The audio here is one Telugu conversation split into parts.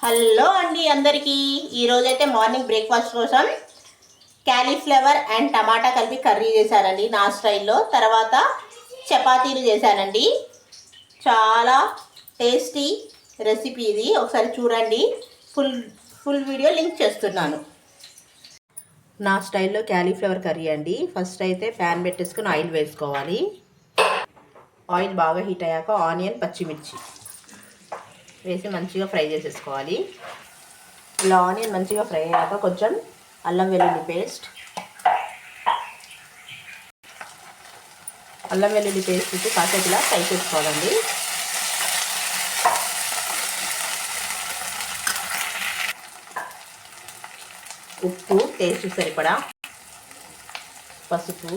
హలో అండి అందరికీ. ఈరోజైతే మార్నింగ్ బ్రేక్ఫాస్ట్ కోసం క్యాలీఫ్లవర్ అండ్ టమాటా కలిపి కర్రీ చేశానండి నా స్టైల్లో. తర్వాత చపాతీలు చేశానండి. చాలా టేస్టీ రెసిపీ ఇది, ఒకసారి చూడండి. ఫుల్ వీడియో లింక్ చేస్తున్నాను. నా స్టైల్లో క్యాలీఫ్లవర్ కర్రీ అండి. ఫస్ట్ అయితే ప్యాన్ పెట్టేసుకుని ఆయిల్ వేసుకోవాలి. ఆయిల్ బాగా హీట్ అయ్యాక ఆనియన్, పచ్చిమిర్చి వేసి మంచిగా ఫ్రై చేసేసుకోవాలి. ఇలా ఆనియన్ మంచిగా ఫ్రై అయ్యాక కొంచెం అల్లం వెల్లుల్లి పేస్ట్ ఇచ్చి కాసేపు ఇలా ఫ్రై చేసుకోవాలండి. ఉప్పు టేస్ట్ సరిపడా, పసుపు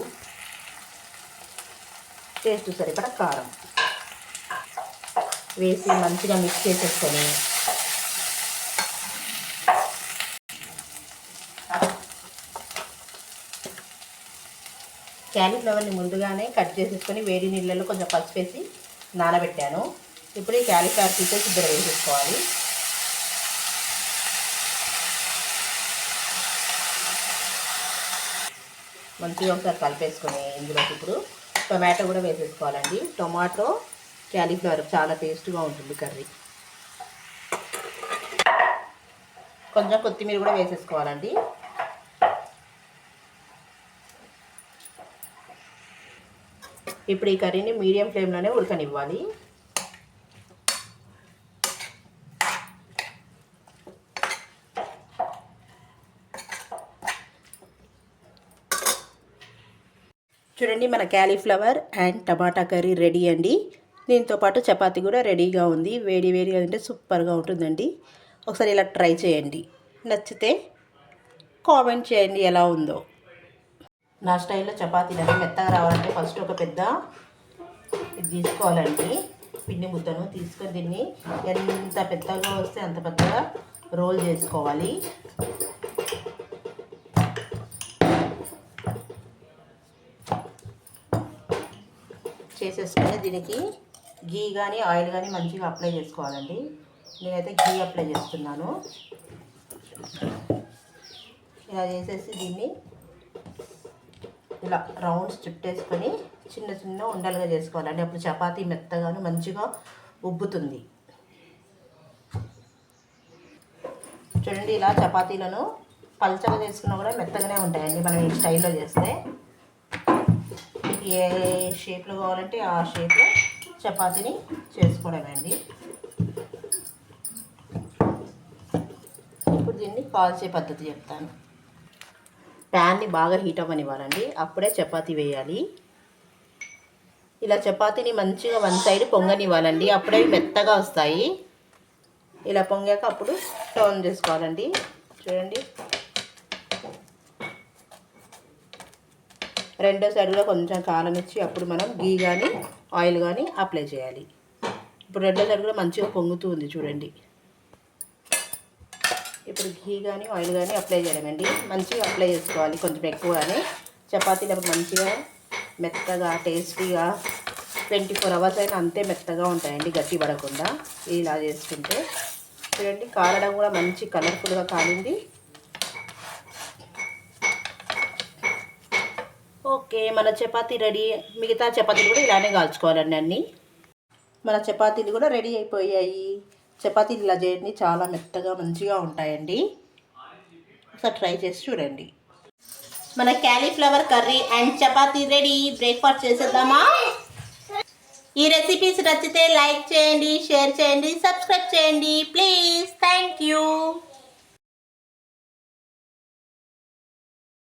టేస్ట్ సరిపడా, కారం వేసి మంచిగా మిక్స్ చేసేసుకొని క్యాలీఫ్లవర్ని ముందుగానే కట్ చేసేసుకొని వేడి నీళ్ళలో కొంచెం పసుపు వేసి నానబెట్టాను. ఇప్పుడు ఈ క్యాలీఫ్లవర్ పీసెస్ ఇద్దరు వేసేసుకోవాలి. మంచిగా ఒకసారి కలిపేసుకొని ఇందులోకి ఇప్పుడు టొమాటో కూడా వేసేసుకోవాలండి. టొమాటో క్యాలీఫ్లవర్ చాలా టేస్ట్గా ఉంటుంది కర్రీ. కొంచెం కొత్తిమీర కూడా వేసేసుకోవాలండి. ఇప్పుడు ఈ కర్రీని మీడియం ఫ్లేమ్లోనే ఉడకనివ్వాలి. చూడండి, మన cauliflower and tomato curry ready అండి. దీంతో పాటు చపాతీ కూడా రెడీగా ఉంది. వేడిగా తింటే సూపర్గా ఉంటుందండి. ఒకసారి ఇలా ట్రై చేయండి. నచ్చితే కామెంట్ చేయండి ఎలా ఉందో. నా స్టైల్లో చపాతీలు మెత్తగా రావాలంటే ఫస్ట్ ఒక పెద్ద ఇది తీసుకోవాలండి. పిండి ముద్దను తీసుకొని దీన్ని ఎంత పెద్దగా వస్తే అంత పెద్దగా రోల్ చేసుకోవాలి. చేసేసుకొని దీనికి ఘీ కానీ ఆయిల్ కానీ మంచిగా అప్లై చేసుకోవాలండి. నేనైతే ఘీ అప్లై చేస్తున్నాను. ఇలా చేసేసి దీన్ని ఇలా రౌండ్స్ చుట్టేసుకొని చిన్న చిన్న ఉండలుగా చేసుకోవాలండి. అప్పుడు చపాతీ మెత్తగాను మంచిగా ఉబ్బుతుంది. చూడండి, ఇలా చపాతీలను పల్చగా చేసుకున్నా కూడా మెత్తగానే ఉంటాయండి మనం ఈ స్టైల్లో చేస్తే. ఏ షేప్లో కావాలంటే ఆ షేప్లో చపాతీని చేసుకోవడమే అండి. ఇప్పుడు దీన్ని కాల్చే పద్ధతి చెప్తాను. ప్యాన్ని బాగా హీట్ అవ్వనివ్వాలండి. అప్పుడే చపాతీ వేయాలి. ఇలా చపాతీని మంచిగా వన్ సైడ్ పొంగనివ్వాలండి. అప్పుడే మెత్తగా వస్తాయి. ఇలా పొంగాక అప్పుడు టర్న్ చేసుకోవాలండి. చూడండి, రెండో సైడ్ కూడా కొంచెం కాలం ఇచ్చి అప్పుడు మనం ఘీ కానీ ఆయిల్ కానీ అప్లై చేయాలి. ఇప్పుడు రెండో సైడ్ కూడా మంచిగా పొంగుతూ ఉంది చూడండి. ఇప్పుడు ఘీ కానీ ఆయిల్ కానీ అప్లై చేయడమండి. మంచిగా అప్లై చేసుకోవాలి, కొంచెం ఎక్కువగానే. చపాతీలు అప్పుడు మంచిగా మెత్తగా టేస్టీగా 24 hours అయినా అంతే మెత్తగా ఉంటాయండి, గట్టి పడకుండా. ఇలా చేసుకుంటే చూడండి, కారడం కూడా మంచి కలర్ఫుల్గా కాలింది. ఓకే, మన చపాతీ రెడీ. మిగతా చపాతీలు కూడా ఇలానే కాల్చుకోవాలండి అన్నీ. మన చపాతీలు కూడా రెడీ అయిపోయాయి. చపాతీలు ఇలా చేయండి, చాలా మెత్తగా మంచిగా ఉంటాయండి. ఒకసారి ట్రై చేసి చూడండి. మన cauliflower curry and chapati ready. Breakfast చేసేద్దామా? ఈ రెసిపీస్ నచ్చితే లైక్ చేయండి, షేర్ చేయండి, సబ్స్క్రైబ్ చేయండి ప్లీజ్.